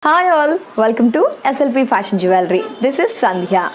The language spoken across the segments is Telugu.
Hi all, welcome to SLP Fashion Jewelry. This is Sandhya.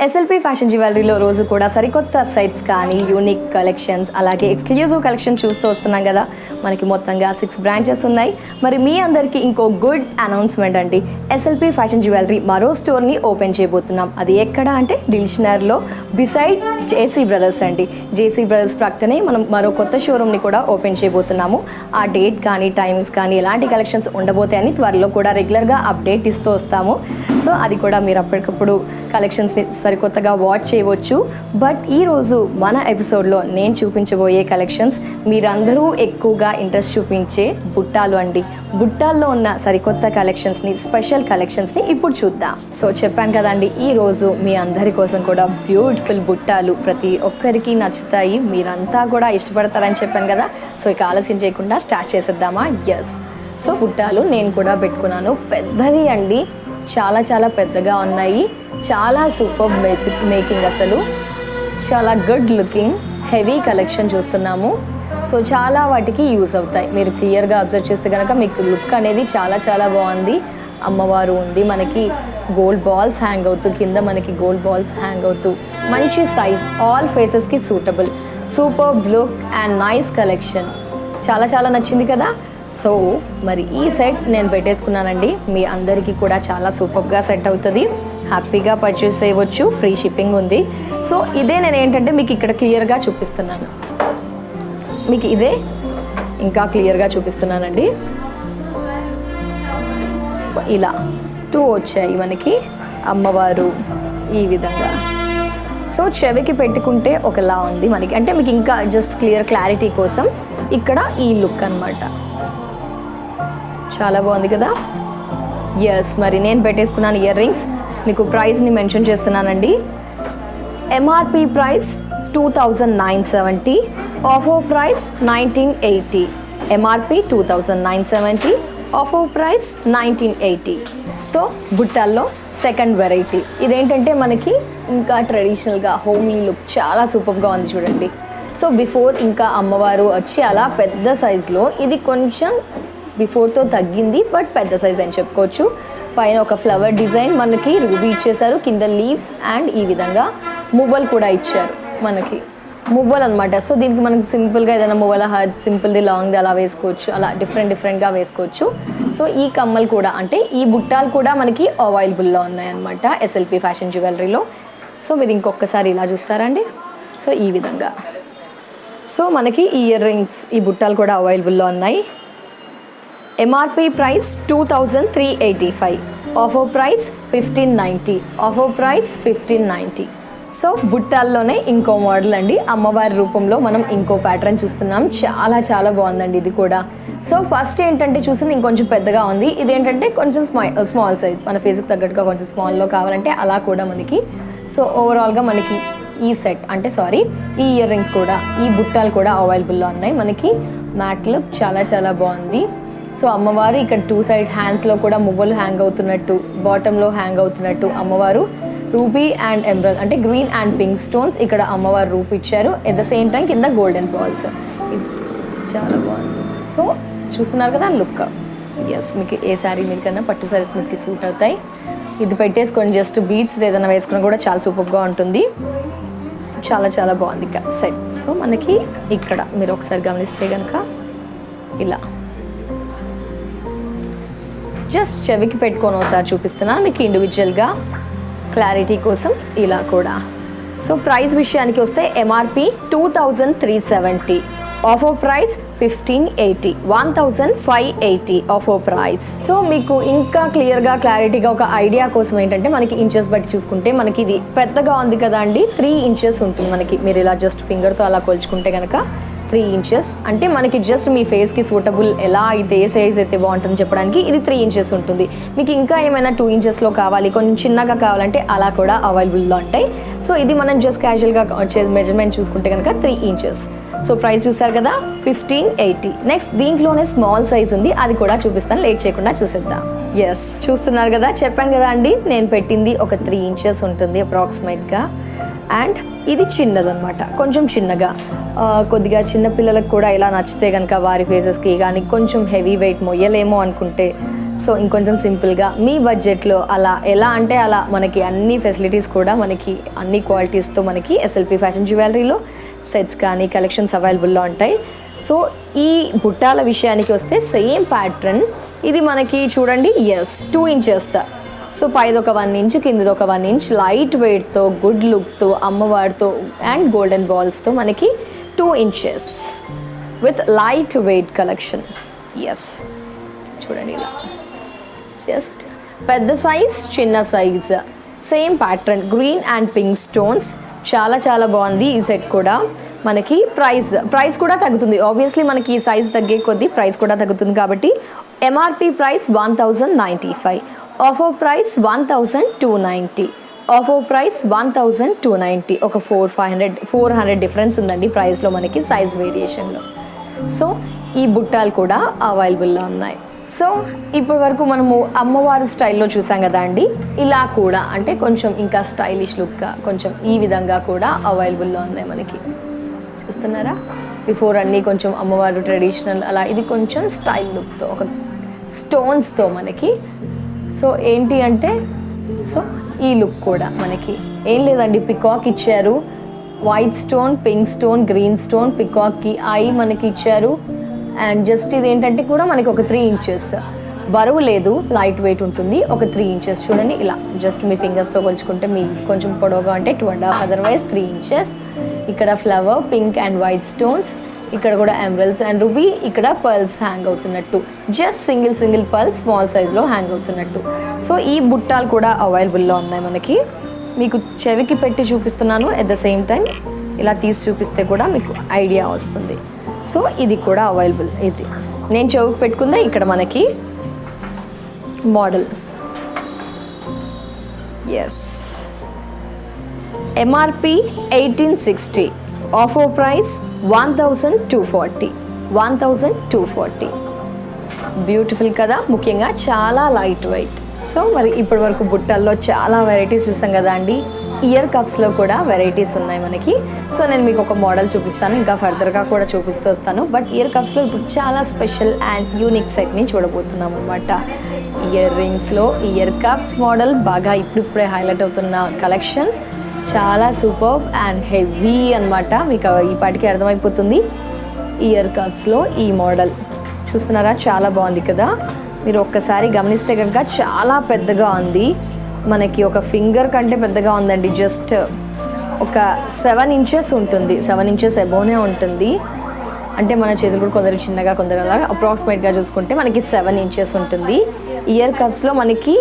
SLP fashion జ్యువెలరీలో రోజు కూడా సరికొత్త సెట్స్ కానీ యూనిక్ కలెక్షన్స్ అలాగే ఎక్స్క్లూజివ్ కలెక్షన్ చూస్తూ వస్తున్నాం కదా. మనకి మొత్తంగా 6 బ్రాంచెస్ ఉన్నాయి. మరి మీ అందరికీ ఇంకో గుడ్ అనౌన్స్మెంట్ అండి. ఎస్ఎల్పి ఫ్యాషన్ జ్యువెలరీ మరో స్టోర్ని ఓపెన్ చేయబోతున్నాం. అది ఎక్కడ అంటే దిల్షనర్లో బిసైడ్ జేసీ బ్రదర్స్ అండి. జేసీ బ్రదర్స్ ప్రక్కనే మనం మరో కొత్త షోరూమ్ని కూడా ఓపెన్ చేయబోతున్నాము. ఆ డేట్ కానీ టైమింగ్స్ కానీ ఎలాంటి కలెక్షన్స్ ఉండబోతాయని త్వరలో కూడా రెగ్యులర్గా అప్డేట్ ఇస్తూ వస్తాము. సో అది కూడా మీరు అప్పటికప్పుడు కలెక్షన్స్ని సరికొత్తగా వాచ్ చేయవచ్చు. బట్ ఈరోజు మన ఎపిసోడ్లో నేను చూపించబోయే కలెక్షన్స్ మీరందరూ ఎక్కువగా ఇంట్రెస్ట్ చూపించే బుట్టాలు అండి. బుట్టాల్లో ఉన్న సరికొత్త కలెక్షన్స్ని, స్పెషల్ కలెక్షన్స్ని ఇప్పుడు చూద్దాం. సో చెప్పాను కదండి, ఈరోజు మీ అందరి కోసం కూడా బ్యూటిఫుల్ బుట్టాలు ప్రతి ఒక్కరికి నచ్చుతాయి, మీరంతా కూడా ఇష్టపడతారని చెప్పాను కదా. సో ఇక ఆలస్యం చేయకుండా స్టార్ట్ చేసేద్దామా? ఎస్. సో బుట్టాలు నేను కూడా పెట్టుకున్నాను. పెద్దవి అండి, చాలా చాలా పెద్దగా ఉన్నాయి. చాలా సూపర్ మేకింగ్, అసలు చాలా గుడ్ లుకింగ్ హెవీ కలెక్షన్ చూస్తున్నాము. సో చాలా వాటికి యూజ్ అవుతాయి. మీరు క్లియర్గా అబ్జర్వ్ చేస్తే కనుక మీకు లుక్ అనేది చాలా చాలా బాగుంది. అమ్మవారు ఉంది, మనకి గోల్డ్ బాల్స్ హ్యాంగ్ అవుతూ, కింద మనకి గోల్డ్ బాల్స్ హ్యాంగ్ అవుతూ, మంచి సైజ్, ఆల్ ఫేసెస్కి suitable, super look and nice collection. చాలా చాలా నచ్చింది కదా. సో మరి ఈ సెట్ నేను పెట్టేసుకున్నానండి. మీ అందరికీ కూడా చాలా సూపర్గా సెట్ అవుతుంది. హ్యాపీగా పర్చేస్ చేయవచ్చు, ఫ్రీ షిప్పింగ్ ఉంది. సో ఇదే నేను ఏంటంటే మీకు ఇక్కడ క్లియర్గా చూపిస్తున్నాను. మీకు ఇదే ఇంకా క్లియర్గా చూపిస్తున్నానండి. సో ఇలా 2 వచ్చాయి మనకి అమ్మవారు ఈ విధంగా. సో చెవికి పెట్టుకుంటే ఒకలా ఉంది మనకి, అంటే మీకు ఇంకా జస్ట్ క్లారిటీ కోసం ఇక్కడ ఈ లుక్ అన్నమాట. చాలా బాగుంది కదా. ఎస్, మరి నేను పెట్టేసుకున్నాను ఇయర్ రింగ్స్. మీకు ప్రైస్ని మెన్షన్ చేస్తున్నానండి. MRP price 2970, offer price 1980. MRP 2970, offer price 1980. So బుట్టాల్లో సెకండ్ వెరైటీ ఇదేంటంటే మనకి ఇంకా ట్రెడిషనల్గా హోమ్లీ లుక్ చాలా సూపర్గా ఉంది చూడండి. సో బిఫోర్ ఇంకా అమ్మవారు వచ్చి అలా పెద్ద సైజులో, ఇది కొంచెం బిఫోర్తో తగ్గింది బట్ పెద్ద సైజ్ అని చెప్పుకోవచ్చు. పైన ఒక ఫ్లవర్ డిజైన్ మనకి రూబీ ఇచ్చేసారు, కింద లీవ్స్ అండ్ ఈ విధంగా మువ్వలు కూడా ఇచ్చారు మనకి, మువ్వలు అనమాట. సో దీనికి మనకి సింపుల్గా ఏదైనా మువ్వల హార్ట్, సింపుల్ది లాంగ్ది అలా వేసుకోవచ్చు, అలా డిఫరెంట్గా వేసుకోవచ్చు. సో ఈ కమ్మలు కూడా, అంటే ఈ బుట్టాలు కూడా మనకి అవైలబుల్లో ఉన్నాయన్నమాట ఎస్ఎల్పి ఫ్యాషన్ జ్యువెలరీలో. సో మీరు ఇంకొకసారి ఇలా చూస్తారండి. సో ఈ విధంగా. సో మనకి ఈ ఇయర్ రింగ్స్, ఈ బుట్టాలు కూడా అవైలబుల్లో ఉన్నాయి. MRP price 2385, offer price 1590, offer price 1590. So బుట్టాల్లోనే ఇంకో మోడల్ అండి. అమ్మవారి రూపంలో మనం ఇంకో ప్యాటర్న్ చూస్తున్నాం. చాలా చాలా బాగుందండి ఇది కూడా. సో ఫస్ట్ ఏంటంటే చూసింది ఇంకొంచెం పెద్దగా ఉంది. ఇదేంటంటే కొంచెం స్మాల్ సైజ్, మన ఫేస్కి తగ్గట్టుగా కొంచెం స్మాల్లో కావాలంటే అలా కూడా మనకి. సో ఓవరాల్గా మనకి ఈ సెట్ అంటే ఈ ఇయర్ రింగ్స్ కూడా, ఈ బుట్టాలు కూడా అవైలబుల్లో ఉన్నాయి మనకి. మ్యాట్ లుక్ చాలా చాలా బాగుంది. సో అమ్మవారు ఇక్కడ 2 సైడ్ హ్యాండ్స్లో కూడా మువ్వలు హ్యాంగ్ అవుతున్నట్టు, బాటంలో హ్యాంగ్ అవుతున్నట్టు అమ్మవారు రూబీ అండ్ ఎమరాల్డ్, అంటే గ్రీన్ అండ్ పింక్ స్టోన్స్ ఇక్కడ అమ్మవారు రూపీ ఇచ్చారు. ఎట్ ద సేమ్ టైం కింద గోల్డెన్ బాల్స్. చాలా బాగుంది. సో చూస్తున్నారు కదా లుక్. ఎస్, మీకు ఏ శారీ మీద కన్నా పట్టు శారీస్ మీకు సూట్ అవుతాయి. ఇది పెట్టేసుకొని జస్ట్ బీడ్స్ ఏదైనా వేసుకున్నా కూడా చాలా సూపర్గా ఉంటుంది. చాలా చాలా బాగుంది ఇక సెట్. సో మనకి ఇక్కడ మీరు ఒకసారి గమనిస్తే కనుక ఇలా జస్ట్ చెవికి పెట్టుకొని ఒకసారి చూపిస్తున్నాను మీకు ఇండివిజువల్గా క్లారిటీ కోసం. ఇలా కూడా. సో ప్రైస్ విషయానికి వస్తే MRP 2370, offer price 1580, 1580 offer price. So మీకు ఇంకా క్లారిటీగా ఒక ఐడియా కోసం ఏంటంటే మనకి ఇంచెస్ బట్టి చూసుకుంటే మనకి ఇది పెద్దగా ఉంది కదా అండి, 3 ఇంచెస్ ఉంటుంది మనకి. మీరు ఇలా జస్ట్ ఫింగర్తో అలా కొలుచుకుంటే కనుక 3 inches. అంటే మనకి జస్ట్ మీ ఫేస్కి సూటబుల్ ఎలా అయితే ఏ సైజ్ అయితే బాగుంటుందో చెప్పడానికి ఇది 3 inches ఉంటుంది. మీకు ఇంకా ఏమైనా 2 inchesలో కావాలి, కొంచెం చిన్నగా కావాలంటే అలా కూడా అవైలబుల్లో ఉంటాయి. సో ఇది మనం జస్ట్ క్యాజువల్గా మెజర్మెంట్ చూసుకుంటే కనుక 3 inches. సో ప్రైస్ చూసారు కదా 1580. నెక్స్ట్ దీంట్లోనే స్మాల్ సైజ్ ఉంది, అది కూడా చూపిస్తాను, లేట్ చేయకుండా చూసేద్దాం. ఎస్, చూస్తున్నారు కదా, చెప్పాను కదా అండి, నేను పెట్టింది ఒక 3 inches ఉంటుంది అప్రాక్సిమేట్గా. అండ్ ఇది చిన్నదనమాట, కొంచెం చిన్నగా, కొద్దిగా చిన్నపిల్లలకు కూడా ఇలా నచ్చితే కనుక వారి ఫేసెస్కి కానీ కొంచెం హెవీ వెయిట్ మొయ్యలేమో అనుకుంటే సో ఇంకొంచెం సింపుల్గా మీ బడ్జెట్లో అలా ఎలా అంటే అలా మనకి అన్ని ఫెసిలిటీస్ కూడా మనకి అన్ని క్వాలిటీస్తో మనకి ఎస్ఎల్పి ఫ్యాషన్ జ్యువెలరీలో సెట్స్ కానీ కలెక్షన్స్ అవైలబుల్లో ఉంటాయి. సో ఈ బుట్టాల విషయానికి వస్తే సేమ్ ప్యాటర్న్ ఇది మనకి చూడండి. Yes, 2 inches. సో పైదొక 1 inch, కిందదొక 1 inch, లైట్ వెయిట్తో, గుడ్ లుక్తో, అమ్మవారితో అండ్ గోల్డెన్ బాల్స్తో మనకి 2 inches with light weight collection. Yes, చూడండి ఇలా జస్ట్ పెద్ద సైజ్, చిన్న size, same pattern, green and pink stones. చాలా చాలా బాగుంది ఈ సెట్ కూడా. మనకి ప్రైస్ కూడా తగ్గుతుంది, ఆబ్వియస్లీ మనకి ఈ సైజ్ తగ్గే కొద్దీ ప్రైస్ కూడా తగ్గుతుంది కాబట్టి MRP price 1095, offer price 1290, offer price 1290. ఒక 400 డిఫరెన్స్ ఉందండి ప్రైస్లో మనకి సైజ్ వేరియేషన్లో. సో ఈ బుట్టాలు కూడా అవైలబుల్లో ఉన్నాయి. సో ఇప్పటి వరకు మనము అమ్మవారి స్టైల్లో చూసాం కదా అండి, ఇలా కూడా అంటే కొంచెం ఇంకా స్టైలిష్ లుక్గా కొంచెం ఈ విధంగా కూడా అవైలబుల్లో ఉన్నాయి మనకి. చూస్తున్నారా, బిఫోర్ అన్నీ కొంచెం అమ్మవారు ట్రెడిషనల్, అలా ఇది కొంచెం స్టైల్ లుక్తో ఒక స్టోన్స్తో మనకి. సో ఏంటి అంటే సో ఈ లుక్ కూడా మనకి ఏం లేదండి, పికాక్ ఇచ్చారు, white stone, pink stone, green stone, పికాక్కి ఐ మనకి ఇచ్చారు. అండ్ జస్ట్ ఇది ఏంటంటే కూడా మనకి ఒక 3 inches, బరువు లేదు, లైట్ వెయిట్ ఉంటుంది. ఒక 3 inches చూడండి ఇలా, జస్ట్ మీ ఫింగర్స్తో కొలుచుకుంటే మీ కొంచెం పొడవుగా అంటే 2.5, అదర్వైజ్ 3 inches. ఇక్కడ flower, pink and white stones, ఇక్కడ కూడా ఎమరల్డ్స్ అండ్ రూబీ, ఇక్కడ పర్ల్స్ హ్యాంగ్ అవుతున్నట్టు, జస్ట్ సింగిల్ పర్ల్స్ స్మాల్ సైజ్లో హ్యాంగ్ అవుతున్నట్టు. సో ఈ బుట్టాలు కూడా అవైలబుల్లో ఉన్నాయి మనకి. మీకు చెవికి పెట్టి చూపిస్తున్నాను, ఎట్ ద సేమ్ టైం ఇలా తీసి చూపిస్తే కూడా మీకు ఐడియా వస్తుంది. సో ఇది కూడా అవైలబుల్. ఇది నేను చెవికి పెట్టుకుందా ఇక్కడ మనకి model. Yes, MRP 1860, offer price 1240. Beautiful కదా, ముఖ్యంగా చాలా లైట్ వెయిట్. సో మరి ఇప్పటి వరకు బుట్టల్లో చాలా వెరైటీస్ చూసాం కదా అండి. ఇయర్ కప్స్లో కూడా వెరైటీస్ ఉన్నాయి మనకి. సో నేను మీకు ఒక మోడల్ చూపిస్తాను, ఇంకా ఫర్దర్గా కూడా చూపిస్తూ వస్తాను. బట్ ఇయర్ కప్స్లో ఇప్పుడు చాలా స్పెషల్ అండ్ యూనిక్ సెట్ని చూడబోతున్నాం అనమాట. ఇయర్ రింగ్స్లో ఇయర్ కప్స్ మోడల్ బాగా ఇప్పుడిప్పుడే హైలైట్ అవుతున్న కలెక్షన్, చాలా సూపర్ అండ్ హెవీ అనమాట. మీకు ఈ పాటికి అర్థమైపోతుంది. ఇయర్ కప్స్లో ఈ మోడల్ చూస్తున్నారా, చాలా బాగుంది కదా. మీరు ఒక్కసారి గమనిస్తే కనుక చాలా పెద్దగా ఉంది, మనకి ఒక ఫింగర్ కంటే పెద్దగా ఉందండి. జస్ట్ ఒక 7 inches ఉంటుంది, 7 inches అబోనే ఉంటుంది. అంటే మన చేతులు కూడా కొందరు చిన్నగా, కొందరు అలా, అప్రాక్సిమేట్గా చూసుకుంటే మనకి 7 inches ఉంటుంది. ఇయర్ కప్స్లో మనకి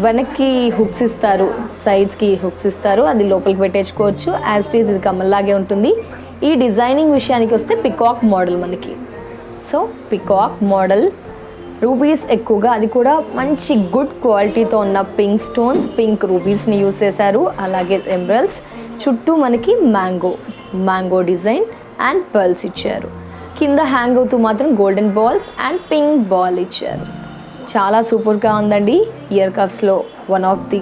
వెనక్కి హుక్స్ ఇస్తారు, సైడ్స్కి హుక్స్ ఇస్తారు, అది లోపలికి పెట్టేసుకోవచ్చు. యాజ్ ఇట్ ఈజ్ ఇది కమ్మల్లాగే ఉంటుంది. ఈ డిజైనింగ్ విషయానికి వస్తే పికాక్ మోడల్ మనకి. సో పికాక్ మోడల్, రూబీస్ ఎక్కువగా, అది కూడా మంచి గుడ్ క్వాలిటీతో ఉన్న పింక్ స్టోన్స్, పింక్ రూబీస్ని యూస్ చేశారు. అలాగే ఎమరల్డ్స్, చుట్టూ మనకి మ్యాంగో డిజైన్ అండ్ పర్ల్స్ ఇచ్చారు. కింద హ్యాంగ్ అవుతూ మాత్రం golden balls and pink ball ఇచ్చారు. చాలా సూపర్గా ఉందండి. ఇయర్ కప్స్లో one of the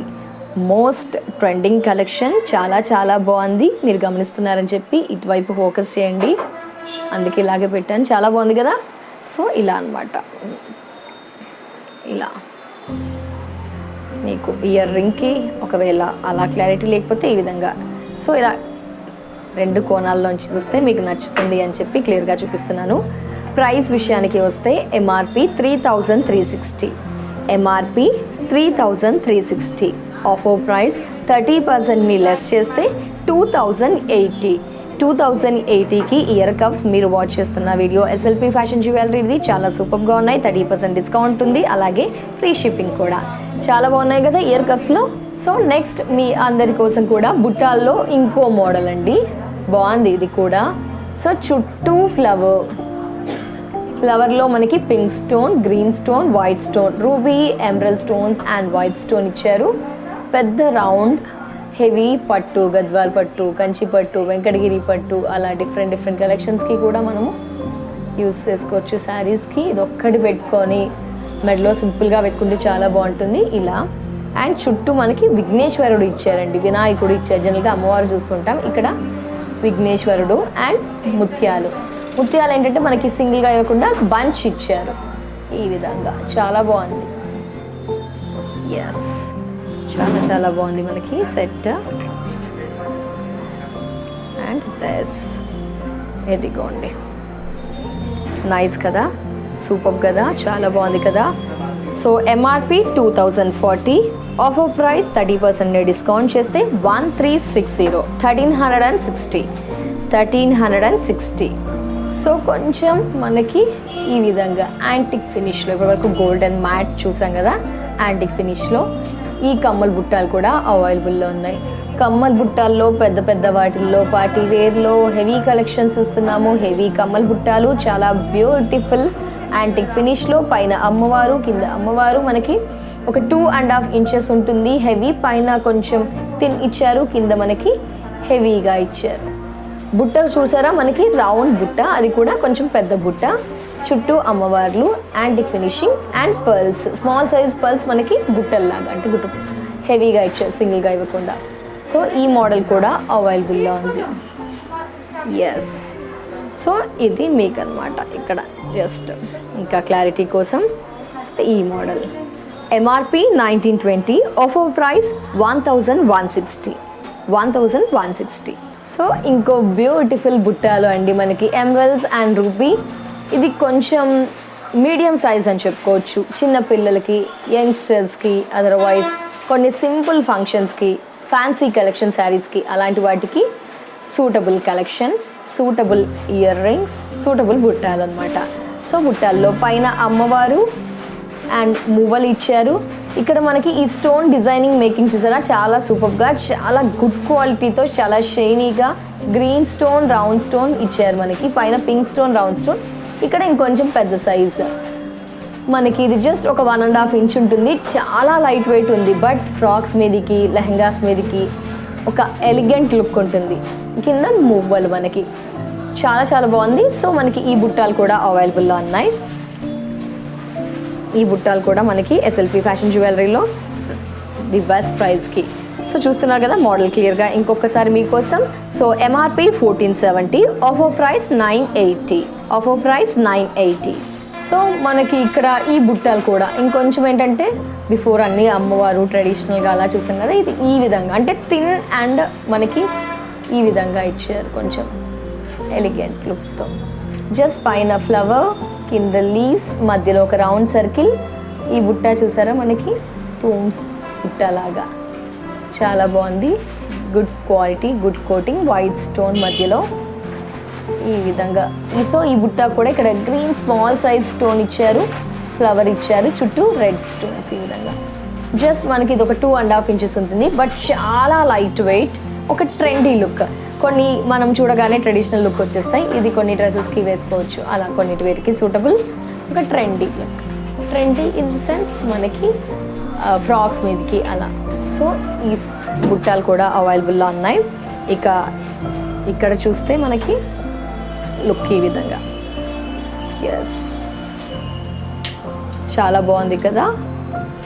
most trending collection, చాలా చాలా బాగుంది. మీరు గమనిస్తున్నారని చెప్పి ఇటువైపు ఫోకస్ చేయండి, అందుకే ఇలాగే పెట్టాను. చాలా బాగుంది కదా. సో ఇలా అన్నమాట, ఇలా మీకు ఇయర్ రింగ్కి ఒకవేళ అలా క్లారిటీ లేకపోతే ఈ విధంగా, సో ఇలా 2 కోణాల్లోంచి చూస్తే మీకు నచ్చుతుంది అని చెప్పి క్లియర్గా చూపిస్తున్నాను. ప్రైస్ విషయానికి వస్తే MRP 3360, MRP 3360, offer price 30% me less చేస్తే 2080. 2080కి ఇయర్ కప్స్ మీరు వాచ్ చేస్తున్న వీడియో ఎస్ఎల్పి ఫ్యాషన్ జ్యువెలరీది చాలా సూపర్గా ఉన్నాయి. 30% డిస్కౌంట్ ఉంది, అలాగే ఫ్రీ షిప్పింగ్ కూడా. చాలా బాగున్నాయి కదా ఇయర్ కప్స్లో. సో నెక్స్ట్ మీ అందరి కోసం కూడా బుట్టాల్లో ఇంకో మోడల్ అండి, బాగుంది ఇది కూడా. సో చుట్టూ ఫ్లవర్లో మనకి pink stone, green stone, white stone, ruby, emerald stones and white stone ఇచ్చారు. పెద్ద రౌండ్ హెవీ పట్టు, గద్వాల్ పట్టు, కంచి పట్టు, వెంకటగిరి పట్టు అలా డిఫరెంట్ కలెక్షన్స్కి కూడా మనము యూస్ చేసుకోవచ్చు శారీస్కి. ఇది ఒక్కటి పెట్టుకొని మెడలో సింపుల్గా వేసుకుంటే చాలా బాగుంటుంది ఇలా. అండ్ చుట్టూ మనకి విఘ్నేశ్వరుడు ఇచ్చారండి, వినాయకుడు ఇచ్చారు. జనరల్గా అమ్మవారు చూస్తుంటాం, ఇక్కడ విఘ్నేశ్వరుడు అండ్ ముత్యాలు ఏంటంటే మనకి సింగిల్గా ఇవ్వకుండా బంచ్ ఇచ్చారు ఈ విధంగా. చాలా బాగుంది. ఎస్, చాలా బాగుంది మనకి సెట్. అండ్ దిస్ ఎదిగోండి, నైస్ కదా, సూపర్ కదా, చాలా బాగుంది కదా. So MRP 2040, offer price 30% discount చేస్తే 1360, 1360. సో కొంచెం మనకి ఈ విధంగా యాంటిక్ ఫినిష్లో, ఇప్పటివరకు గోల్డెన్ మ్యాట్ చూసాం కదా, యాంటిక్ ఫినిష్లో ఈ కమ్మల బుట్టాలు కూడా అవైలబుల్లో ఉన్నాయి. కమ్మల బుట్టాల్లో పెద్ద వాటిల్లో పార్టీ వేర్లో హెవీ కలెక్షన్స్ ఇస్తున్నాము. హెవీ కమ్మల బుట్టాలు చాలా బ్యూటిఫుల్ యాంటిక్ ఫినిష్లో, పైన అమ్మవారు, కింద అమ్మవారు మనకి ఒక 2.5 ఇంచెస్ ఉంటుంది. హెవీ పైన కొంచెం థిన్ ఇచ్చారు, కింద మనకి హెవీగా ఇచ్చారు. బుట్ట చూసారా మనకి రౌండ్ బుట్ట, అది కూడా కొంచెం పెద్ద బుట్ట. చుట్టూ అమ్మవార్లు, antique finishing and pearls, small size pearls మనకి బుట్టల్లాగా, అంటే బుట్ట హెవీగా ఇచ్చారు సింగిల్గా ఇవ్వకుండా. సో ఈ మోడల్ కూడా అవైలబుల్లో ఉంది. ఎస్, సో ఇది మీకు అనమాట ఇక్కడ జస్ట్ ఇంకా క్లారిటీ కోసం. సో ఈ model MRP 1920, offer price 1160. So ఇంకో బ్యూటిఫుల్ బుట్టాలు అండి మనకి ఎమరల్డ్స్ అండ్ రూబీ. ఇది కొంచెం మీడియం సైజ్ అని చెప్పుకోవచ్చు. చిన్న పిల్లలకి, యంగ్స్టర్స్కి, అదర్వైజ్ కొన్ని సింపుల్ ఫంక్షన్స్కి, ఫ్యాన్సీ కలెక్షన్ శారీస్కి అలాంటి వాటికి suitable collection, suitable ear rings, suitable బుట్టాలు అనమాట. సో బుట్టాల్లో పైన అమ్మవారు అండ్ మువ్వలు ఇచ్చారు. ఇక్కడ మనకి ఈ స్టోన్ డిజైనింగ్ మేకింగ్ చూసారా, చాలా సూపర్గా, చాలా గుడ్ క్వాలిటీతో, చాలా షైనీగా గ్రీన్ స్టోన్, రౌండ్ స్టోన్ ఇచ్చారు మనకి. పైన పింక్ స్టోన్, రౌండ్ స్టోన్. ఇక్కడ ఇంకొంచెం పెద్ద సైజు మనకి, ఇది జస్ట్ ఒక 1.5 ఇంచ్ ఉంటుంది. చాలా లైట్ వెయిట్ ఉంది, బట్ ఫ్రాక్స్ మీదకి, లెహంగాస్ మీదకి ఒక ఎలిగెంట్ లుక్ ఉంటుంది. కింద మువ్వలు మనకి చాలా బాగుంది. సో మనకి ఈ బుట్టాలు కూడా అవైలబుల్లో ఉన్నాయి. ఈ బుట్టాలు కూడా మనకి ఎస్ఎల్పి ఫ్యాషన్ జ్యువెలరీలో ది బెస్ట్ ప్రైస్కి. సో చూస్తున్నారు కదా మోడల్ క్లియర్గా. ఇంకొకసారి మీకోసం. So MRP 1470, offer price 980. So మనకి ఇక్కడ ఈ బుట్టాలు కూడా ఇంకొంచెం ఏంటంటే, బిఫోర్ అన్ని అమ్మవారు ట్రెడిషనల్గా అలా చూస్తాం కదా, ఇది ఈ విధంగా అంటే థిన్ అండ్ మనకి ఈ విధంగా ఇచ్చారు, కొంచెం ఎలిగెంట్ లుక్తో. జస్ట్ పైన ఫ్లవర్, కింద లీవ్స్, మధ్యలో ఒక రౌండ్ సర్కిల్. ఈ బుట్ట చూసారా మనకి థూమ్స్ బుట్టలాగా, చాలా బాగుంది. Good quality, good coating, white stone మధ్యలో ఈ విధంగా. సో ఈ బుట్ట కూడా ఇక్కడ గ్రీన్ స్మాల్ సైజ్ స్టోన్ ఇచ్చారు, ఫ్లవర్ ఇచ్చారు, చుట్టూ రెడ్ స్టోన్స్ ఈ విధంగా. జస్ట్ మనకి ఇది ఒక 2.5 ఇంచెస్ ఉంటుంది, బట్ చాలా లైట్ వెయిట్, ఒక ట్రెండీ లుక్. కొన్ని మనం చూడగానే ట్రెడిషనల్ లుక్ వచ్చేస్తాయి. ఇది కొన్ని డ్రెస్సెస్కి వేసుకోవచ్చు, అలా కొన్నిటి వేటికి సూటబుల్, ఒక trendy look. Trendy in the sense మనకి ఫ్రాక్స్ మీదకి అలా. సో ఈ బుట్టాలు కూడా అవైలబుల్లో ఉన్నాయి. ఇక ఇక్కడ చూస్తే మనకి లుక్ ఈ విధంగా. ఎస్, చాలా బాగుంది కదా,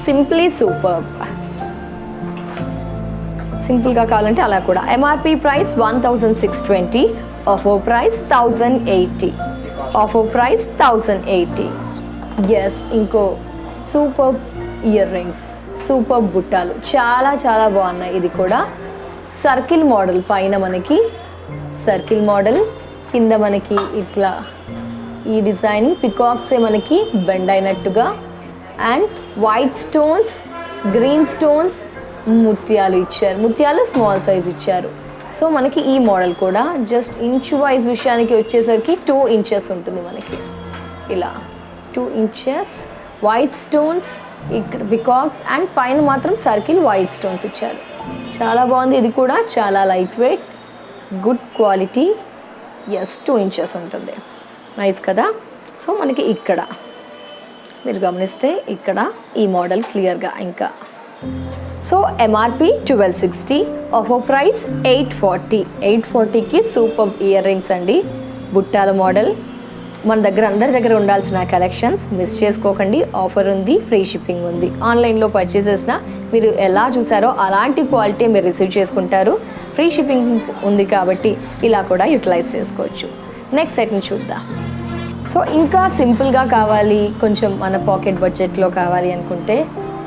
సింప్లీ సూపర్. సింపుల్గా కావాలంటే అలా కూడా. MRP price 1620, offer price 1080. Yes, ఇంకో సూపర్ ఇయర్ రింగ్స్, సూపర్ బుట్టాలు చాలా బాగున్నాయి. ఇది కూడా సర్కిల్ మోడల్, పైన మనకి సర్కిల్ మోడల్, కింద మనకి ఇట్లా ఈ డిజైనింగ్ పికాక్సే మనకి బెండ్ అయినట్టుగా, and white stones, green stones, ముత్యాలు ఇచ్చారు. ముత్యాలు స్మాల్ సైజ్ ఇచ్చారు. సో మనకి ఈ మోడల్ కూడా జస్ట్ ఇంచు వైజ్ విషయానికి వచ్చేసరికి 2 ఇంచెస్ ఉంటుంది మనకి. ఇలా 2 ఇంచెస్ వైట్ స్టోన్స్, ఇక్కడ పికాక్స్, అండ్ పైన మాత్రం సర్కిల్ వైట్ స్టోన్స్ ఇచ్చారు. చాలా బాగుంది. ఇది కూడా చాలా light weight, good quality, yes 2 inches ఉంటుంది. నైస్ కదా. సో మనకి ఇక్కడ మీరు గమనిస్తే ఇక్కడ ఈ మోడల్ క్లియర్గా ఇంకా. So MRP 1260, offer price 840. 840కి సూపర్ ఇయర్ రింగ్స్ అండి. బుట్టాల మోడల్ మన దగ్గర అందరి దగ్గర ఉండాల్సిన కలెక్షన్స్ మిస్ చేసుకోకండి. ఆఫర్ ఉంది, ఫ్రీ షిప్పింగ్ ఉంది. ఆన్లైన్లో పర్చేస్ చేసిన మీరు ఎలా చూసారో అలాంటి క్వాలిటీ మీరు రిసీవ్ చేసుకుంటారు. ఫ్రీ షిప్పింగ్ ఉంది కాబట్టి ఇలా కూడా యూటిలైజ్ చేసుకోవచ్చు. నెక్స్ట్ సెట్ని చూద్దాం. సో ఇంకా సింపుల్గా కావాలి, కొంచెం మన పాకెట్ బడ్జెట్లో కావాలి అనుకుంటే,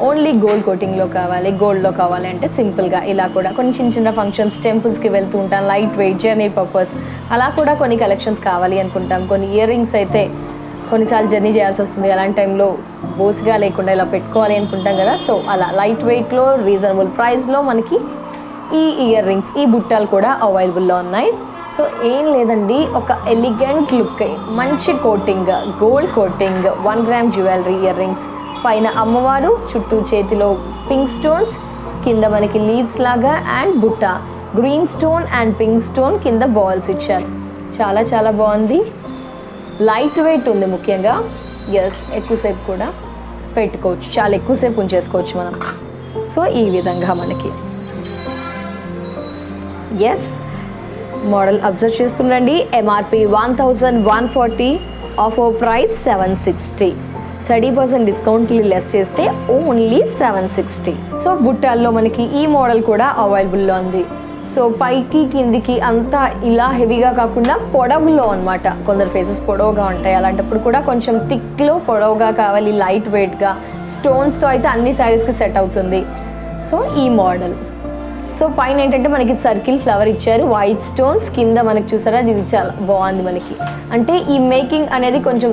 ఓన్లీ గోల్డ్ కోటింగ్లో కావాలి, గోల్డ్లో కావాలి అంటే సింపుల్గా ఇలా కూడా కొన్ని చిన్న చిన్న ఫంక్షన్స్, టెంపుల్స్కి వెళ్తూ ఉంటాం, లైట్ వెయిట్ జర్నీ పర్పస్ అలా కూడా కొన్ని కలెక్షన్స్ కావాలి అనుకుంటాం. కొన్ని ఇయర్ రింగ్స్ అయితే కొన్నిసార్లు జర్నీ చేయాల్సి వస్తుంది, అలాంటి టైంలో బోస్గా లేకుండా ఇలా పెట్టుకోవాలి అనుకుంటాం కదా. సో అలా లైట్ వెయిట్లో రీజనబుల్ ప్రైస్లో మనకి ఈ ఇయర్ రింగ్స్, ఈ బుట్టాలు కూడా అవైలబుల్లో ఉన్నాయి. సో ఏం లేదండి, ఒక ఎలిగెంట్ లుక్, మంచి coating, gold coating, 1 gram jewellery ear rings, పైన అమ్మవారు, చుట్టూ చేతిలో పింక్ స్టోన్స్, కింద మనకి లీవ్స్ లాగా అండ్ బుట్ట green stone and pink stone, కింద బాల్స్ ఇచ్చారు. చాలా చాలా బాగుంది. లైట్ వెయిట్ ఉంది ముఖ్యంగా. ఎస్ ఎక్కువసేపు కూడా పెట్టుకోవచ్చు, చాలా ఎక్కువసేపు ఉంచేసుకోవచ్చు మనం. సో ఈ విధంగా మనకి ఎస్ మోడల్ అబ్జర్వ్ చేస్తుండండి. MRP 1140, offer price 760. 30% discount less చేస్తే ఓన్లీ 760. సో బుట్టాల్లో మనకి ఈ మోడల్ కూడా అవైలబుల్లో ఉంది. సో పైకి కిందికి అంతా ఇలా హెవీగా కాకుండా పొడవులో అనమాట. కొందరు ఫేసెస్ పొడవుగా ఉంటాయి, అలాంటప్పుడు కూడా కొంచెం థిక్లో పొడవుగా కావాలి, లైట్ వెయిట్గా స్టోన్స్తో అయితే అన్ని శారీస్కి సెట్ అవుతుంది. సో ఈ మోడల్. సో పైన ఏంటంటే మనకి సర్కిల్ ఫ్లవర్ ఇచ్చారు, వైట్ స్టోన్స్, కింద మనకి చూసారా ఇది చాలా బాగుంది మనకి. అంటే ఈ మేకింగ్ అనేది కొంచెం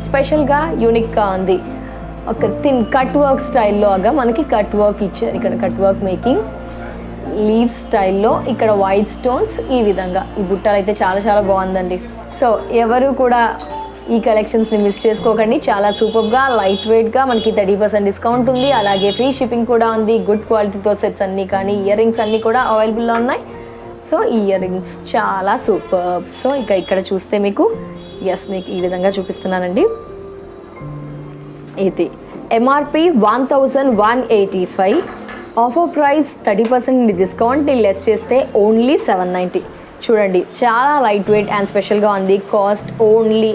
స్పెషల్గా యూనిక్గా ఉంది. ఒక థిన్ కట్ వర్క్ స్టైల్లోగా మనకి కట్ వర్క్ ఇచ్చారు. ఇక్కడ కట్ వర్క్ మేకింగ్ లీవ్ స్టైల్లో, ఇక్కడ వైట్ స్టోన్స్, ఈ విధంగా ఈ బుట్టాలు అయితే చాలా చాలా బాగుందండి. సో ఎవరు కూడా ఈ కలెక్షన్స్ని మిస్ చేసుకోకండి. చాలా సూపర్గా, లైట్ వెయిట్గా మనకి 30% డిస్కౌంట్ ఉంది. అలాగే ఫ్రీ షిప్పింగ్ కూడా ఉంది. గుడ్ క్వాలిటీతో సెట్స్ అన్నీ కానీ ఇయర్ రింగ్స్ అన్నీ కూడా అవైలబుల్లో ఉన్నాయి. సో ఈ ఇయర్ రింగ్స్ చాలా సూపర్. సో ఇక్కడ చూస్తే మీకు మీకు ఈ విధంగా చూపిస్తున్నానండి. ఇది MRP 1185, offer price 30% discount less చేస్తే ఓన్లీ 790. చూడండి చాలా లైట్ వెయిట్ అండ్ స్పెషల్గా ఉంది. Cost only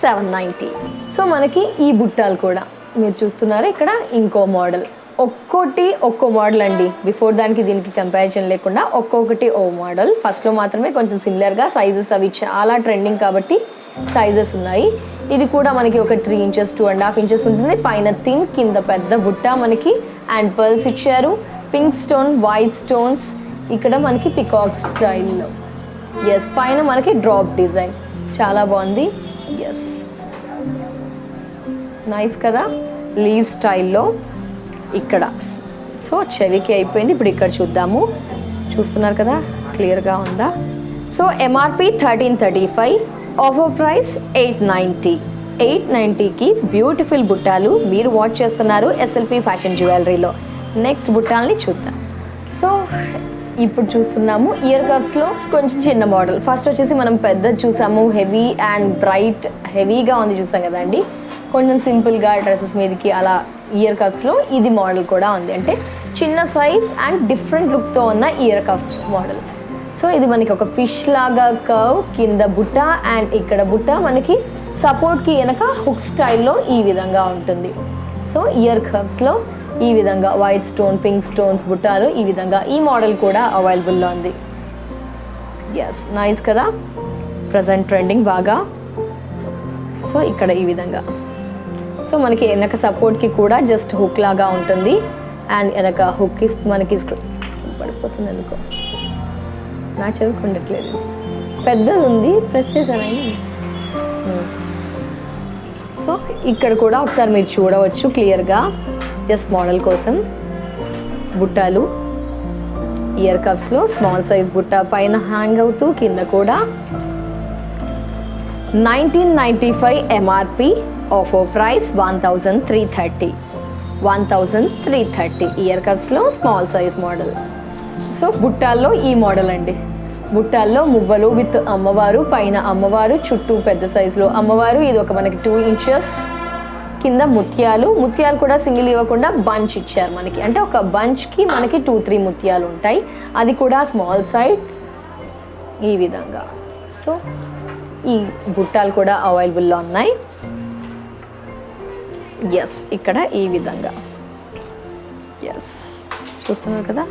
790. సో మనకి ఈ బుట్టాలు కూడా మీరు చూస్తున్నారు. ఇక్కడ ఇంకో మోడల్, ఒక్కో మోడల్ అండి. బిఫోర్ దానికి దీనికి కంపారిజన్ లేకుండా ఒక్కొక్కటి ఓ మోడల్. ఫస్ట్లో మాత్రమే కొంచెం సిమిలర్గా సైజెస్ అవి చాలా ట్రెండింగ్ కాబట్టి సైజెస్ ఉన్నాయి. ఇది కూడా మనకి ఒక 3 ఇంచెస్ 2.5 ఇంచెస్ ఉంటుంది. పైన థిన్, కింద పెద్ద బుట్ట మనకి అండ్ పర్ల్స్ ఇచ్చారు, పింక్ స్టోన్, వైట్ స్టోన్స్, ఇక్కడ మనకి పికాక్ స్టైల్లో. ఎస్ పైన మనకి డ్రాప్ డిజైన్ చాలా బాగుంది. ఎస్ నైస్ కదా, లీవ్ స్టైల్లో ఇక్కడ. సో చెవికి అయిపోయింది. ఇప్పుడు ఇక్కడ చూద్దాము. చూస్తున్నారు కదా క్లియర్గా ఉందా. So MRP 1335, offer price 890. 890కి బ్యూటిఫుల్ బుట్టాలు మీరు వాచ్ చేస్తున్నారు ఎస్ఎల్పి ఫ్యాషన్ జ్యువెలరీలో. నెక్స్ట్ బుట్టాలని చూద్దాం. సో ఇప్పుడు చూస్తున్నాము ఇయర్ కప్స్లో కొంచెం చిన్న మోడల్. ఫస్ట్ వచ్చేసి మనం పెద్దది చూసాము, హెవీ అండ్ బ్రైట్, హెవీగా ఉంది చూసాం కదండి. కొంచెం సింపుల్గా డ్రెస్సెస్ మీదకి అలా ఇయర్ కప్స్లో ఇది మోడల్ కూడా ఉంది. అంటే చిన్న సైజ్ అండ్ డిఫరెంట్ లుక్తో ఉన్న ఇయర్ కప్స్ మోడల్. సో ఇది మనకి ఒక ఫిష్ లాగా కర్వ్, కింద బుట్ట అండ్ ఇక్కడ బుట్ట మనకి సపోర్ట్కి వెనక హుక్ స్టైల్లో ఈ విధంగా ఉంటుంది. సో ఇయర్ కప్స్లో ఈ విధంగా వైట్ స్టోన్, పింక్ స్టోన్స్ బుట్టాలు ఈ విధంగా ఈ మోడల్ కూడా అవైలబుల్లో ఉంది. ఎస్ నైస్ కదా, ప్రజెంట్ ట్రెండింగ్ బాగా. సో ఇక్కడ ఈ విధంగా. సో మనకి వెనక సపోర్ట్కి కూడా జస్ట్ హుక్ లాగా ఉంటుంది అండ్ వెనక హుక్ మనకి పడిపోతుంది ఎందుకో, నా చదువుకుండట్లేదు, పెద్దది ఉంది, ప్రెస్ చేశానండి. సో ఇక్కడ కూడా ఒకసారి మీరు చూడవచ్చు క్లియర్గా. జస్ట్ మోడల్ కోసం బుట్టాలు ఇయర్ కప్స్లో స్మాల్ సైజ్ బుట్ట పైన హ్యాంగ్ అవుతూ కింద కూడా 1995 ఎంఆర్పి, ఆఫర్ ప్రైస్ 1330. 1330 ఇయర్ కప్స్లో స్మాల్ సైజ్ మోడల్. సో బుట్టాల్లో ఈ మోడల్ అండి. బుట్టాల్లో మువ్వలు విత్ అమ్మవారు, పైన అమ్మవారు, చుట్టూ పెద్ద సైజులో అమ్మవారు. ఇది ఒక మనకి 2 inches. కింద ముత్యాలు కూడా సింగిల్ ఇవ్వకుండా బంచ్ ఇచ్చారు మనకి. అంటే ఒక బంచ్కి మనకి 2-3 ముత్యాలు ఉంటాయి, అది కూడా స్మాల్ సైజ్ ఈ విధంగా. సో ఈ బుట్టాలు కూడా అవైలబుల్లో ఉన్నాయి. ఎస్, ఇక్కడ ఈ విధంగా ఎస్ చూస్తున్నారు కదా.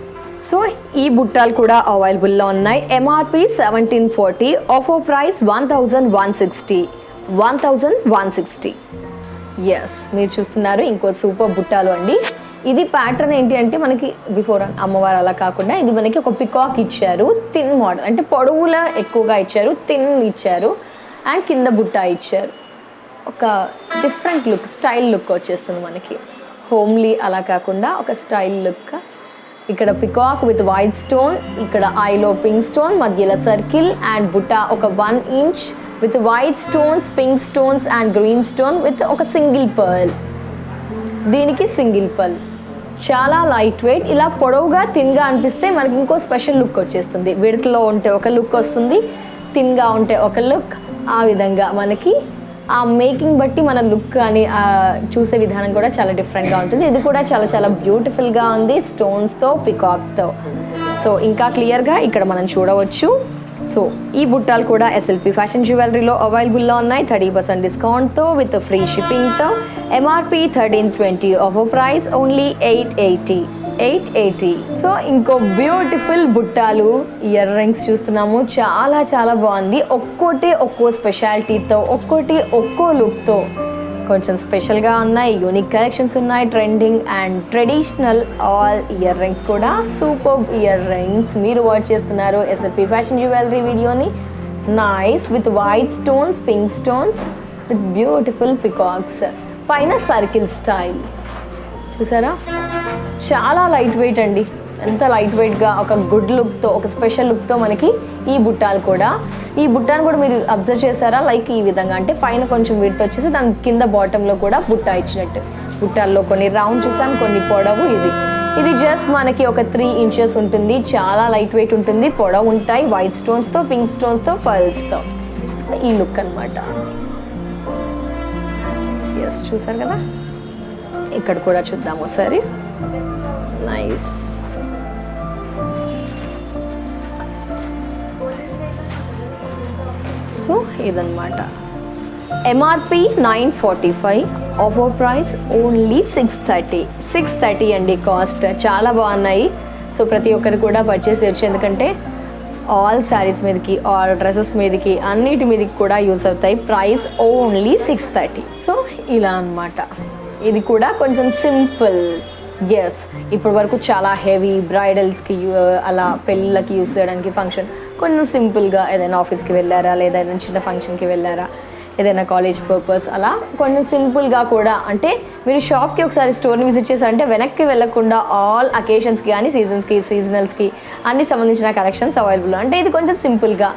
సో ఈ బుట్టాలు కూడా అవైలబుల్లో ఉన్నాయి. MRP 1740, offer price 1160. ఎస్, మీరు చూస్తున్నారు ఇంకో సూపర్ బుట్టాలు అండి. ఇది ప్యాటర్న్ ఏంటి అంటే మనకి బిఫోర్ అమ్మవారు అలా కాకుండా ఇది మనకి ఒక పికాక్ ఇచ్చారు, థిన్ మోడల్, అంటే పొడవులా ఎక్కువగా ఇచ్చారు, థిన్ ఇచ్చారు అండ్ కింద బుట్ట ఇచ్చారు. ఒక డిఫరెంట్ లుక్, స్టైల్ లుక్ వచ్చేస్తుంది మనకి. హోమ్లీ అలా కాకుండా ఒక స్టైల్ లుక్. ఇక్కడ పికాక్ విత్ వైట్ స్టోన్, ఇక్కడ ఐలో పింక్ స్టోన్, మధ్యలో సర్కిల్ అండ్ బుట్ట ఒక 1 inch with white stones, pink stones and green stone with ఒక సింగిల్ పర్ల్. దీనికి సింగిల్ పర్ల్, చాలా లైట్ వెయిట్. ఇలా పొడవుగా థిన్గా అనిపిస్తే మనకి ఇంకో స్పెషల్ లుక్ వచ్చేస్తుంది. విడతలో ఉంటే ఒక లుక్ వస్తుంది, థిన్గా ఉంటే ఒక లుక్. ఆ విధంగా మనకి ఆ మేకింగ్ బట్టి మన లుక్ కానీ చూసే విధానం కూడా చాలా డిఫరెంట్గా ఉంటుంది. ఇది కూడా చాలా చాలా బ్యూటిఫుల్గా ఉంది స్టోన్స్తో, పికాక్తో. సో ఇంకా క్లియర్గా ఇక్కడ మనం చూడవచ్చు. సో ఈ బుట్టాలు కూడా ఎస్ఎల్పి ఫ్యాషన్ జ్యువెలరీలో అవైలబుల్లో ఉన్నాయి 30% డిస్కౌంట్తో విత్ ఫ్రీ షిప్పింగ్తో. MRP 1320, offer price only 880. So ఇంకో బ్యూటిఫుల్ బుట్టాలు ఇయర్ రింగ్స్ చూస్తున్నాము. చాలా చాలా బాగుంది. ఒక్కో స్పెషాలిటీతో, ఒక్కో లుక్తో కొంచెం స్పెషల్గా ఉన్నాయి. యూనిక్ కలెక్షన్స్ ఉన్నాయి, trending and traditional all ear rings కూడా. సూపర్ ఇయర్ రింగ్స్ మీరు వాచ్ చేస్తున్నారు ఎస్ఎల్పి ఫ్యాషన్ జ్యువెలరీ వీడియోని. Nice with white stones, pink stones with beautiful peacocks, పైన సర్కిల్ స్టైల్ చూసారా. చాలా లైట్ వెయిట్ అండి, ఎంత లైట్ వెయిట్గా ఒక గుడ్ లుక్తో, ఒక స్పెషల్ లుక్తో మనకి ఈ బుట్టాలు కూడా. ఈ బుట్టాను కూడా మీరు అబ్జర్వ్ చేశారా, లైక్ ఈ విధంగా, అంటే పైన కొంచెం విడ్త్ వచ్చేసి దాని కింద బాటంలో కూడా బుట్ట ఇచ్చినట్టు. బుట్టాల్లో కొన్ని రౌండ్ చూసాను, కొన్ని పొడవు. ఇది జస్ట్ మనకి ఒక 3 inches ఉంటుంది. చాలా లైట్ వెయిట్ ఉంటుంది, పొడవు ఉంటాయి, వైట్ స్టోన్స్తో, పింక్ స్టోన్స్తో, పర్ల్స్తో. సో ఈ లుక్ అనమాట. ఎస్, చూసారు కదా. ఇక్కడ కూడా చూద్దాం ఒకసారి. నైస్. సో ఇదన్నమాట. ఎంఆర్పి 945, ఆఫర్ ప్రైస్ ఓన్లీ 630 అండి కాస్ట్. చాలా బాగున్నాయి. సో ప్రతి ఒక్కరు కూడా పర్చేస్ చేయొచ్చు, ఎందుకంటే ఆల్ శారీస్ మీదకి, ఆల్ డ్రెస్సెస్ మీదకి, అన్నిటి మీదకి కూడా యూస్ అవుతాయి. Price only 630. సో ఇలా అన్నమాట. ఇది కూడా కొంచెం సింపుల్. ఎస్, ఇప్పటి వరకు చాలా హెవీ బ్రైడల్స్కి అలా పెళ్ళిళ్ళకి యూస్ చేయడానికి, ఫంక్షన్ కొంచెం సింపుల్గా ఏదైనా ఆఫీస్కి వెళ్ళారా, లేదా ఏదైనా చిన్న ఫంక్షన్కి వెళ్ళారా, ఏదైనా కాలేజ్ పర్పస్, అలా కొంచెం సింపుల్గా కూడా. అంటే మీరు షాప్కి ఒకసారి స్టోర్ని విజిట్ చేశారంటే వెనక్కి వెళ్ళకుండా ఆల్ అకేషన్స్కి కానీ, సీజన్స్కి, సీజనల్స్కి అన్ని సంబంధించిన కలెక్షన్స్ అవైలబుల్. అంటే ఇది కొంచెం సింపుల్గా,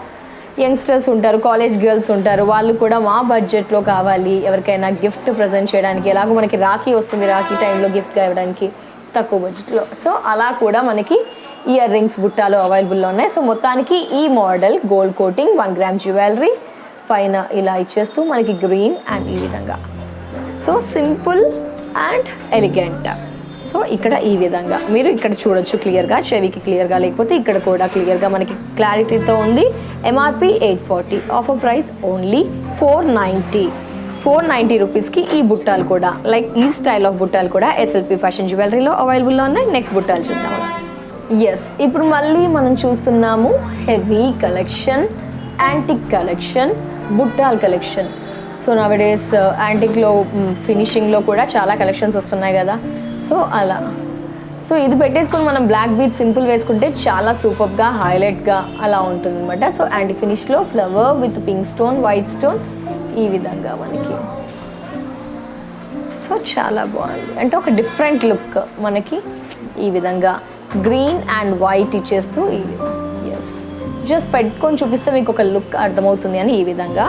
యంగ్స్టర్స్ ఉంటారు, కాలేజ్ గర్ల్స్ ఉంటారు, వాళ్ళు కూడా మా బడ్జెట్లో కావాలి, ఎవరికైనా గిఫ్ట్ ప్రజెంట్ చేయడానికి. ఎలాగో మనకి రాఖీ వస్తుంది, రాఖీ టైంలో గిఫ్ట్గా ఇవ్వడానికి తక్కువ బడ్జెట్లో. సో అలా కూడా మనకి ఇయర్ రింగ్స్ బుట్టాలు అవైలబుల్లో ఉన్నాయి. సో మొత్తానికి ఈ model gold coating 1 gram jewellery పైన ఇలా ఇచ్చేస్తూ మనకి గ్రీన్ అండ్ ఈ విధంగా. So simple and elegant. So ఇక్కడ ఈ విధంగా మీరు ఇక్కడ చూడొచ్చు క్లియర్గా, చెవికి క్లియర్గా లేకపోతే ఇక్కడ కూడా క్లియర్గా మనకి క్లారిటీతో ఉంది. ఎంఆర్పి 840, ఆఫర్ ప్రైస్ ఓన్లీ 490 రూపీస్కి ఈ బుట్టాలు కూడా, లైక్ ఈ స్టైల్ ఆఫ్ బుట్టాలు కూడా ఎస్ఎల్పి ఫ్యాషన్ జ్యువెలరీలో అవైలబుల్లో ఉన్నాయి. నెక్స్ట్ బుట్టాలు చూద్దాం. ఎస్, ఇప్పుడు మళ్ళీ మనం చూస్తున్నాము హెవీ కలెక్షన్, యాంటిక్ కలెక్షన్, బుట్టాల్ కలెక్షన్. సో నవడేస్ యాంటిక్లో ఫినిషింగ్లో కూడా చాలా కలెక్షన్స్ వస్తున్నాయి కదా. సో అలా, సో ఇది పెట్టేసుకొని మనం బ్లాక్ బీట్ సింపుల్ వేసుకుంటే చాలా సూపర్గా, హైలైట్గా అలా ఉంటుంది అనమాట. సో యాంటిక్ ఫినిష్లో flower with pink stone, white stone ఈ విధంగా మనకి. సో చాలా బాగుంది, అంటే ఒక డిఫరెంట్ లుక్ మనకి. ఈ విధంగా గ్రీన్ అండ్ వైట్ ఇచ్చేస్తూ ఈ విధంగా. ఎస్, జస్ట్ పెట్టుకొని చూపిస్తే మీకు ఒక లుక్ అర్థమవుతుంది అని ఈ విధంగా.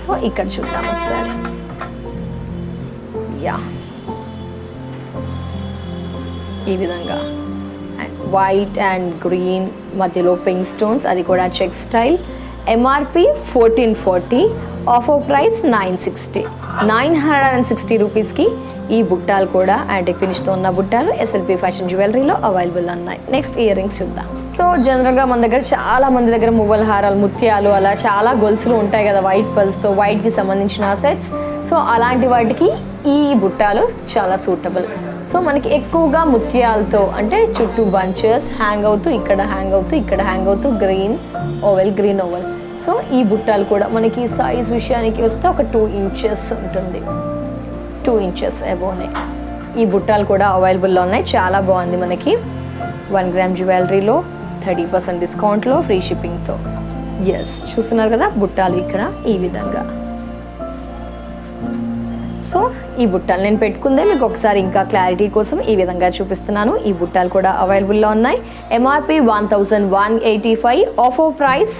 సో ఇక్కడ చూద్దాం ఒకసారి. యా, ఈ విధంగా అండ్ వైట్ అండ్ గ్రీన్ మధ్యలో పింక్ స్టోన్స్, అది కూడా check style. MRP 1440, offer price 960 రూపీస్కి ఈ బుట్టాలు కూడా యాంటిక్ ఫినిష్తో ఉన్న బుట్టాలు ఎస్ఎల్పి ఫ్యాషన్ జ్యువెలరీలో అవైలబుల్ ఉన్నాయి. నెక్స్ట్ ఇయర్ రింగ్స్ చూద్దాం. సో జనరల్గా మన దగ్గర చాలా మంది దగ్గర మువ్వల హారాలు, ముత్యాలు, అలా చాలా గొలుసులు ఉంటాయి కదా వైట్ పల్స్తో, వైట్కి సంబంధించిన సెట్స్. సో అలాంటి వాటికి ఈ బుట్టాలు చాలా సూటబుల్. సో మనకి ఎక్కువగా ముత్యాలతో అంటే చుట్టూ బంచెస్ హ్యాంగ్ అవుతూ, ఇక్కడ హ్యాంగ్ అవుతూ, ఇక్కడ హ్యాంగ్ అవుతూ, గ్రీన్ ఓవెల్. సో ఈ బుట్టాలు కూడా మనకి సైజ్ విషయానికి వస్తే ఒక 2 ఇంచెస్ ఉంటుంది, 2 ఇంచెస్ అబోనే. ఈ బుట్టాలు కూడా అవైలబుల్లో ఉన్నాయి. చాలా బాగుంది. మనకి 1 గ్రామ్ జ్యువెలరీలో 30% డిస్కౌంట్లో ఫ్రీ షిప్పింగ్తో. ఎస్, చూస్తున్నారు కదా బుట్టాలు ఇక్కడ ఈ విధంగా. సో ఈ బుట్టాలు నేను పెట్టుకుందే మీకు ఒకసారి ఇంకా క్లారిటీ కోసం ఈ విధంగా చూపిస్తున్నాను. ఈ బుట్టాలు కూడా అవైలబుల్లో ఉన్నాయి. MRP 1185, offer price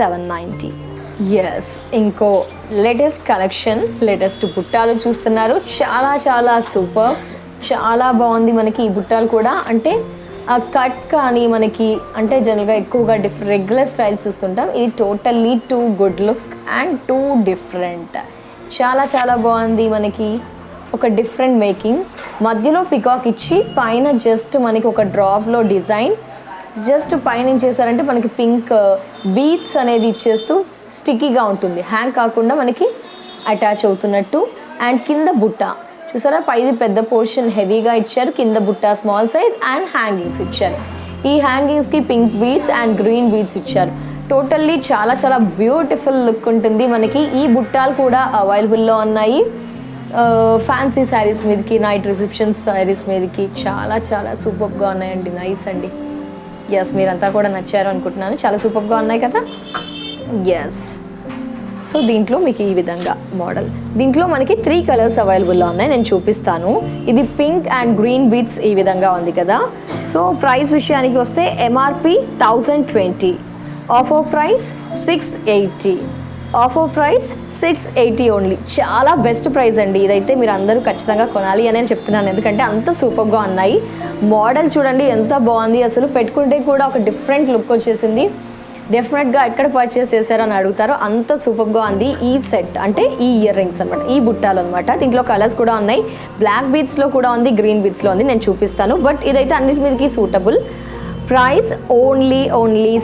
790. ఎస్, ఇంకో లేటెస్ట్ కలెక్షన్, లేటెస్ట్ బుట్టాలు చూస్తున్నారు. చాలా చాలా సూపర్, చాలా బాగుంది. మనకి ఈ బుట్టాలు కూడా అంటే ఆ కట్ కానీ మనకి అంటే జనరల్గా ఎక్కువగా రెగ్యులర్ స్టైల్స్ చూస్తుంటాం. ఇది totally too good look and two different. చాలా చాలా బాగుంది. మనకి ఒక డిఫరెంట్ మేకింగ్, మధ్యలో పికాక్ ఇచ్చి పైన జస్ట్ మనకి ఒక డ్రాప్లో డిజైన్, జస్ట్ పైన చేశారంటే మనకి పింక్ బీట్స్ అనేది ఇచ్చేస్తూ స్టిక్కీగా ఉంటుంది, హ్యాంగ్ కాకుండా మనకి అటాచ్ అవుతున్నట్టు. అండ్ కింద బుట్ట చూసారా, పైది పెద్ద పోర్షన్ హెవీగా ఇచ్చారు, కింద బుట్ట స్మాల్ సైజ్ అండ్ హ్యాంగింగ్స్ ఇచ్చారు. ఈ హ్యాంగింగ్స్కి pink beads and green beads ఇచ్చారు. టోటల్లీ చాలా చాలా బ్యూటిఫుల్ లుక్ ఉంటుంది. మనకి ఈ బుట్టాలు కూడా అవైలబుల్లో ఉన్నాయి. ఫ్యాన్సీ శారీస్ మీదకి, నైట్ రిసెప్షన్ శారీస్ మీదకి చాలా చాలా సూపర్గా ఉన్నాయండి. నైస్ అండి. ఎస్, మీరంతా కూడా నచ్చారు అనుకుంటున్నాను. చాలా సూపర్గా ఉన్నాయి కదా. ఎస్, సో దీంట్లో మీకు ఈ విధంగా మోడల్, దీంట్లో మనకి 3 కలర్స్ అవైలబుల్లో ఉన్నాయి. నేను చూపిస్తాను. ఇది పింక్ అండ్ గ్రీన్ బీట్స్ ఈ విధంగా ఉంది కదా. సో ప్రైస్ విషయానికి వస్తే ఎంఆర్పి 1020, ఆఫర్ ప్రైస్ 680 ఓన్లీ. చాలా బెస్ట్ ప్రైస్ అండి. ఇదైతే మీరు అందరూ ఖచ్చితంగా కొనాలి అని నేను చెప్తున్నాను, ఎందుకంటే అంత సూపర్గా ఉన్నాయి. మోడల్ చూడండి ఎంత బాగుంది, అసలు పెట్టుకుంటే కూడా ఒక డిఫరెంట్ లుక్ వచ్చేసింది. డెఫినెట్గా ఎక్కడ పర్చేస్ చేశారని అడుగుతారో అంత సూపర్గా ఉంది ఈ సెట్, అంటే ఈ ఇయర్ రింగ్స్ అనమాట, ఈ బుట్టాలు అనమాట. దీంట్లో కలర్స్ కూడా ఉన్నాయి, బ్లాక్ బీట్స్లో కూడా ఉంది, గ్రీన్ బీట్స్లో ఉంది. నేను చూపిస్తాను, బట్ ఇదైతే అన్నిటి మీదకి సూటబుల్. Price only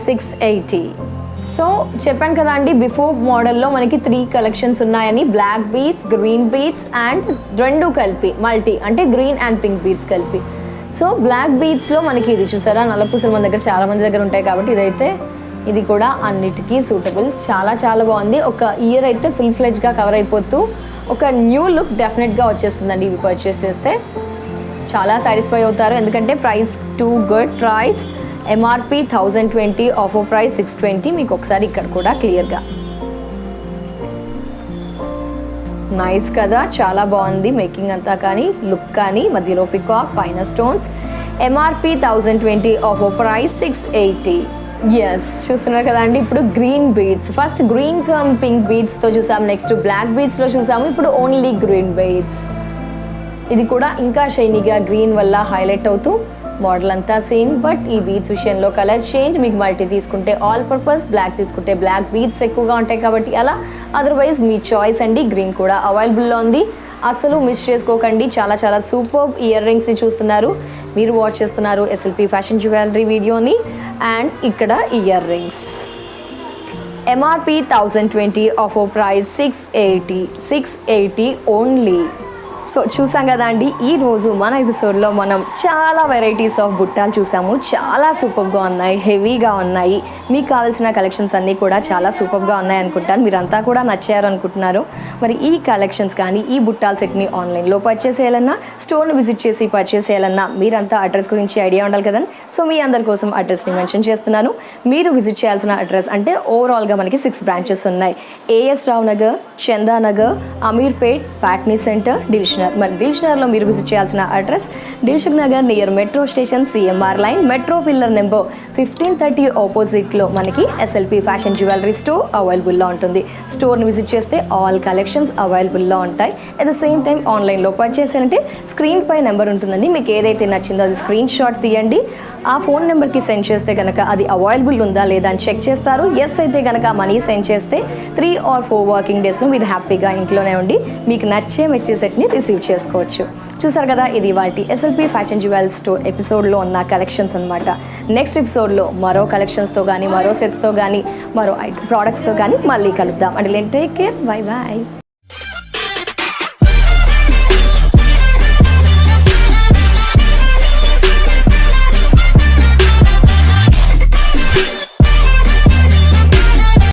680. సో చెప్పాను కదా అండి, బిఫోర్ మోడల్లో మనకి 3 కలెక్షన్స్ ఉన్నాయని. Black beats, green beats and 2 కలిపి మల్టీ, అంటే గ్రీన్ అండ్ పింక్ బీట్స్ కలిపి. సో బ్లాక్ బీట్స్లో మనకి ఇది చూసారా, నల్లపూసలు మన దగ్గర చాలా మంది దగ్గర ఉంటాయి కాబట్టి ఇదైతే ఇది కూడా అన్నిటికీ సూటబుల్. చాలా చాలా బాగుంది. ఒక ఇయర్ అయితే ఫుల్ ఫ్లెడ్జ్గా కవర్ అయిపోతూ ఒక న్యూ లుక్ డెఫినెట్గా వచ్చేస్తుందండి. ఇవి పర్చేస్ చేస్తే చాలా సాటిస్ఫై అవుతారు, ఎందుకంటే price too good. Price MRP 1020, offer price 620. మీకు ఒకసారి ఇక్కడ కూడా క్లియర్గా నైస్ కదా, చాలా బాగుంది మేకింగ్ అంతా కానీ, లుక్ కానీ, మధ్యలో పికాక్, పైన stones. MRP 1020, offer price 680. Yes, చూస్తున్నారు కదా అండి. ఇప్పుడు green beads, first green cum pink బీడ్స్తో చూసాం, నెక్స్ట్ బ్లాక్ బీడ్స్లో చూసాము, ఇప్పుడు ఓన్లీ గ్రీన్ బీడ్స్. ఇది కూడా ఇంకా షైనీగా గ్రీన్ వల్ల హైలైట్ అవుతూ మోడల్ అంతా సేమ్, బట్ ఈ బీడ్స్ విషయంలో కలర్ చేంజ్. మీకు మల్టీ తీసుకుంటే ఆల్ పర్పస్, బ్లాక్ తీసుకుంటే బ్లాక్ బీడ్స్ ఎక్కువగా ఉంటాయి కాబట్టి అలా. అదర్వైజ్ మీ చాయిస్ అండి. గ్రీన్ కూడా అవైలబుల్లో ఉంది, అసలు మిస్ చేసుకోకండి. చాలా చాలా సూపర్ ఇయర్ రింగ్స్ని చూస్తున్నారు, మీరు వాచ్ చేస్తున్నారు ఎస్ఎల్పి ఫ్యాషన్ జ్యువెలరీ వీడియోని. అండ్ ఇక్కడ ear rings MRP 1020, offer price 680 only. So చూసాం కదా అండి, ఈరోజు మన ఎపిసోడ్లో మనం చాలా వెరైటీస్ ఆఫ్ బుట్టాలు చూసాము. చాలా సూపర్గా ఉన్నాయి, హెవీగా ఉన్నాయి. మీకు కావాల్సిన కలెక్షన్స్ అన్నీ కూడా చాలా సూపర్గా ఉన్నాయి అనుకుంటాను. మీరంతా కూడా నచ్చారు అనుకుంటున్నారు. మరి ఈ కలెక్షన్స్ కానీ ఈ బుట్టాల సెట్ని ఆన్లైన్లో పర్చేస్ చేయాలన్నా, స్టోర్ని విజిట్ చేసి పర్చేస్ చేయాలన్నా మీరంతా అడ్రస్ గురించి ఐడియా ఉండాలి కదండి. సో మీ అందరి కోసం అడ్రస్ని మెన్షన్ చేస్తున్నాను. మీరు విజిట్ చేయాల్సిన అడ్రస్ అంటే ఓవరాల్గా మనకి 6 బ్రాంచెస్ ఉన్నాయి. AS Rao Nagar, Chandanagar, Ameerpet, Patny centre, Dilsukh Dilsukhnagar. మరి దిల్షుఖ్నగర్లో మీరు విజిట్ చేయాల్సిన address Dilsukhnagar near metro station, CMR line, metro pillar number 1530 ఆపోజిట్లో మనకి ఎస్ఎల్పి ఫ్యాషన్ జ్యువెలరీ స్టోర్ అవైలబుల్లో ఉంటుంది. స్టోర్ని విజిట్ చేస్తే ఆల్ కలెక్షన్స్ అవైలబుల్లో ఉంటాయి. అట్ ద సేమ్ టైం ఆన్లైన్లో పర్చేస్ అంటే స్క్రీన్ పై నెంబర్ ఉంటుందండి. మీకు ఏదైతే నచ్చిందో అది స్క్రీన్ షాట్ తీయండి. ఆ ఫోన్ నెంబర్కి సెండ్ చేస్తే కనుక అది అవైలబుల్ ఉందా లేదా అని చెక్ చేస్తారు. ఎస్ అయితే కనుక మనీ సెండ్ చేస్తే 3 or 4 వర్కింగ్ డేస్లో మీరు హ్యాపీగా ఇంట్లోనే ఉండి మీకు నచ్చే మెచ్చే సెట్ని రిసీవ్ చేసుకోవచ్చు. చూసారు కదా, ఇది వాటి ఎస్ఎల్పి ఫ్యాషన్ జ్యువెలరీ స్టోర్ ఎపిసోడ్లో ఉన్న కలెక్షన్స్ అనమాట. నెక్స్ట్ ఎపిసోడ్లో మరో కలెక్షన్స్తో కానీ, మరో సెట్స్తో కానీ, మరో ప్రోడక్ట్స్తో కానీ మళ్ళీ కలుద్దాం. అంటే టేక్ కేర్, బై బాయ్.